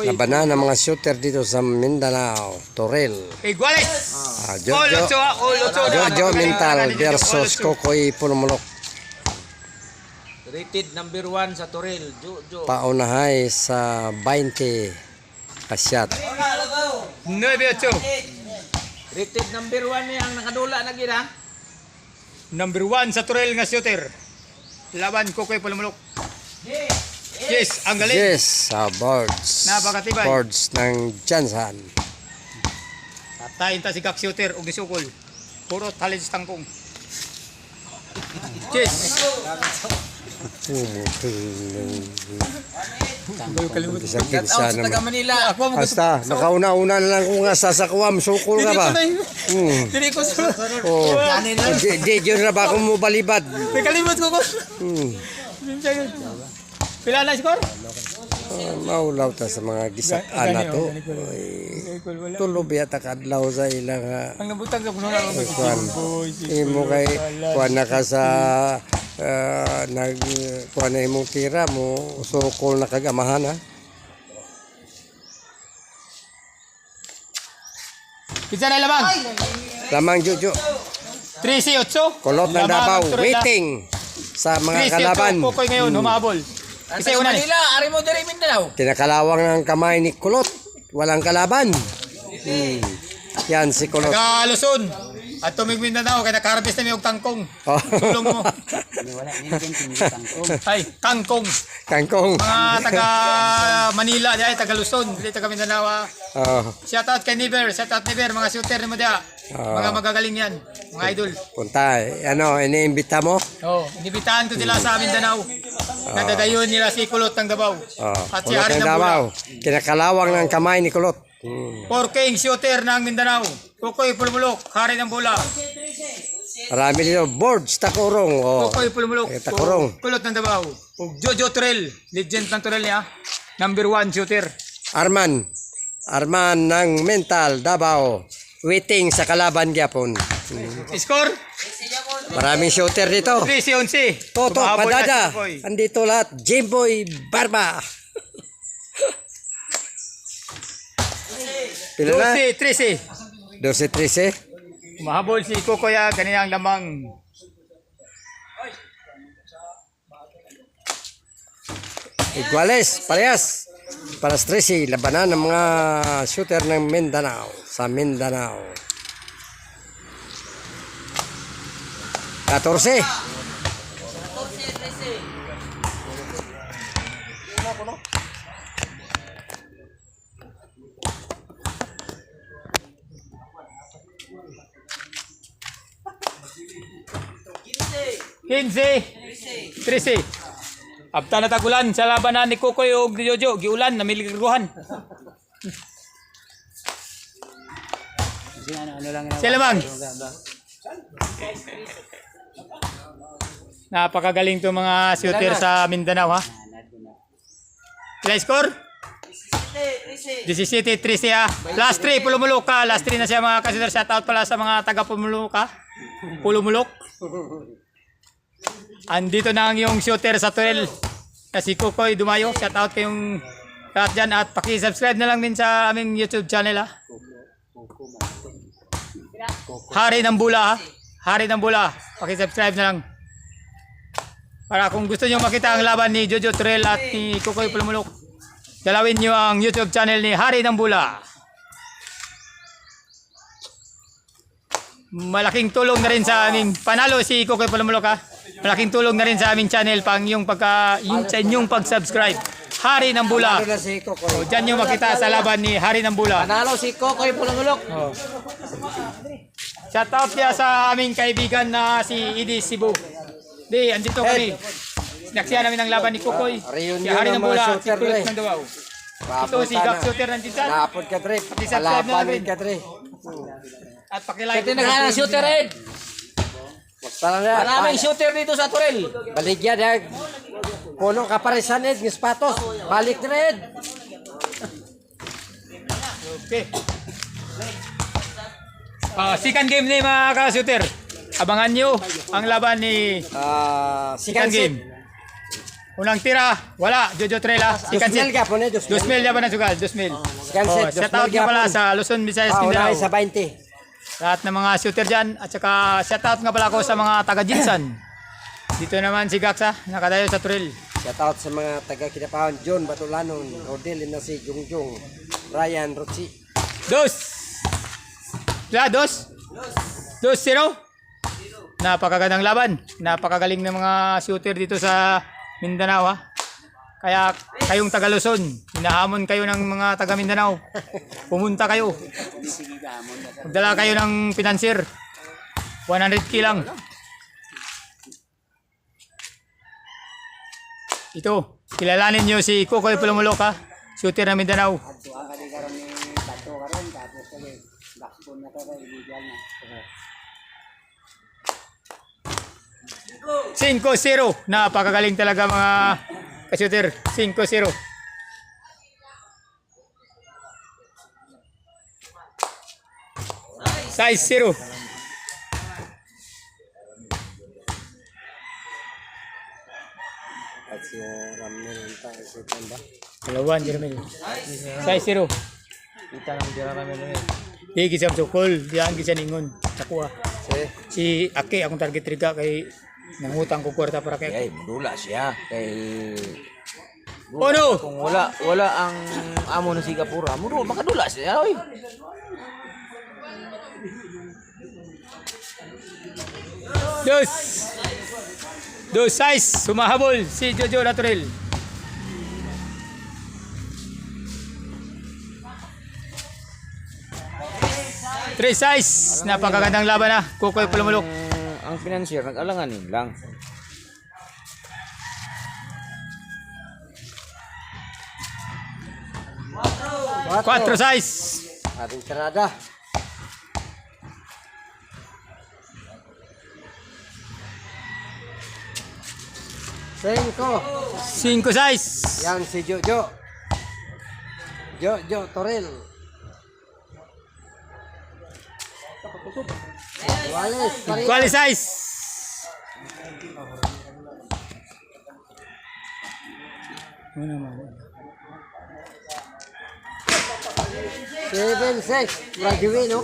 Labanan ng mga shooter dito sa Mindanao, Toril. Iguales. Jojo Mental versus Kokoy Pulmulok. Rated number 1 sa Toril, Jojo. Paunahay sa 20 kasyat. 9-8. Rated number 1 niya ang nakadula na gina. Number 1 sa Toril nga shooter. Laban Kokoy Pulmulok. Yes, ang galing. Yes, sa boards. Napakatibay. Boards ng Jansan. Tayin ta si kak shooter ug nisukol. Puro talent sa tangkong. Yes. Sa kinsa Sa naman. Manila. Basta, nakauna-una na lang kung nga sasakwam, sukol ka ba? Dili ko so. Oh, di yun na ba kung mo balibad? Nakalimot ko ko. Pila na score? Maulaw ta sa mga gisak-an na to. Tulob yata kadlaw sa ilang Ang nabutang sa puno na ako. kuan. Imo kay kuan na ka sa nag kuan na imong tira mo sukol na kagamahan ha. Pizza na lamang. Lamang Jojo. 13-8. Kulot ng Davao waiting sa mga kalaban. Kokoy ngayon humabol. Kasi una ni. Manila, ari mo diri Mindanao. Kinakalawang ng kamay ni Kulot. Walang kalaban. Yan si Kulot. Taga Luzon. At tumig Mindanao kay nakaharvest na mi og tangkong. Oh. Tulong mo. Ay, kangkong. Kangkong. Mga taga Manila, ay taga Luzon, dili taga Mindanao. Oh, Shout out kay Niver, shout out Niver, mga shooter ni mo dia. Mga magagaling yan, mga idol. punta. Ano, iniimbita mo? Oh, inibitahan ko sila sa Mindanao. Nadadayon nila si Kulot ng Davao. Oh, At si Kulot Hari ng ng Davao. Bula. Kinakalawang ng kamay ni Kulot. For King shooter ng Mindanao. Kokoy Pulmulok, Hari ng Bula. Marami dito. Boards, takurong. Oh. Kokoy Pulmulok, Takurong. Kulot ng Davao. Ug Jojo Torel, legend ng Torel niya. Number 1 shooter. Arman ng Mental, Davao. Waiting sa kalaban gyapon. Score? Maraming shooter dito. 13-11. Toto, Tumahabol na si Padada. Kokoy. Andito lahat. Jimboy Barba. Pila na? 12-13. 12-13. Mahabol si Kokoy kaniyang lamang. Iguales, parehas. Para 13, labanan ng mga shooter ng Mindanao. Sa Mindanao. 14. Kinse, 13. Abta na tagulan sa labanan ni Kokoy ug ni Jojo, giulan na miligruhan. Sila bang? Napakagaling to mga shooter sa Mindanao ha. Sila score? 17-13 ha. Last 3, Pulumulok ka. Last 3 na siya mga kasunder. Shoutout pala sa mga taga Pulumulok ha. Pulumulok. Andito na ang yung shooter sa Toril. Si Kokoy Dumayo. Shoutout kayong lahat dyan. At paki-subscribe na lang din sa aming YouTube channel ha. Hari ng Bula ha. Hari ng Bula. Paki-subscribe na lang. Para kung gusto nyo makita ang laban ni Jojo Toril at ni Kokoy Pulumulok, dalawin nyo ang YouTube channel ni Hari ng Bula. Malaking tulong na rin sa aming panalo si Kokoy Pulumulok ha. Malaking tulong na rin sa aming channel pang yung sa inyong pag-subscribe. Hari ng Bula. O, dyan nyo makita sa laban ni Hari ng Bula. Panalo si Kokoy Pulmulok. Oh. Shout out niya sa aming kaibigan na si Idi Cebu. Di, andito kami. Sinaksihan namin ang laban ni Kokoy. Si Hari ng Bula at si Kulot ng Davao. Ito si Gak Shooter ng Tinsan. Napod ka, Tre. Paki-subscribe na lang rin. Ka, Tre. At pakilike. Ito na shooter red. Tara na. Maraming shooter dito sa Toril. Baligyan ya. Puno ka pa rin sa net, ng sapatos. Balik na rin. Okay. Second game ni mga ka-shooter. Abangan nyo ang laban ni Second second game. Unang tira, wala. Jojo Trela. Si Dusmil Kansit. ka po na, Dusmil. 2,000 ba na sugal? 2,000. Kansit, Shout out nga pala sa Luzon, Visayas, Mindanao. Sa 20. Lahat ng mga shooter dyan. At saka shout out nga pala ko sa mga taga Jinsan. Dito naman si Gaxa, nakadayo sa Turil. Shout out sa mga taga Kidapawan, John Batulanon, Rodel Inasi, Jungjung, Ryan Rotsi. Dos. 2-0. Napakagandang laban. Napakagaling ng mga shooter dito sa Mindanao, ha. Kaya kayong taga Luzon, hinahamon kayo ng mga taga Mindanao. Pumunta kayo. Magdala kayo ng financier. 100k lang. Ito, kilalanin nyo si Kukoy Pulumulok, ha. Shooter ng Mindanao. 5-0. Napakagaling talaga mga ka-shooter. 5-0. Size 0. At si Ramnel si Tanda. Dalawan, Jeremel. Size 0. Kita ng tira namin ngayon. Di kisam sukol. Diyan kisa ningon. Nakuha. Si Aki, akong target riga kay nangutang ko kwarta para kay Ay, dula siya. Kay... Oh no! Kung wala ang amo ng Singapura, makadula siya. Oy. Dos size. Sumahabol si Jojo Laturel. Three size. Napakagandang laban na. Kukoy Pulumulok. Ang financier, nag-alanganin lang. Quatro size. Ating tirada. Cinco size. Yan si Jojo. Jojo Toril. Walis. Quali size. Ano naman? 7-6. Rajuin, no?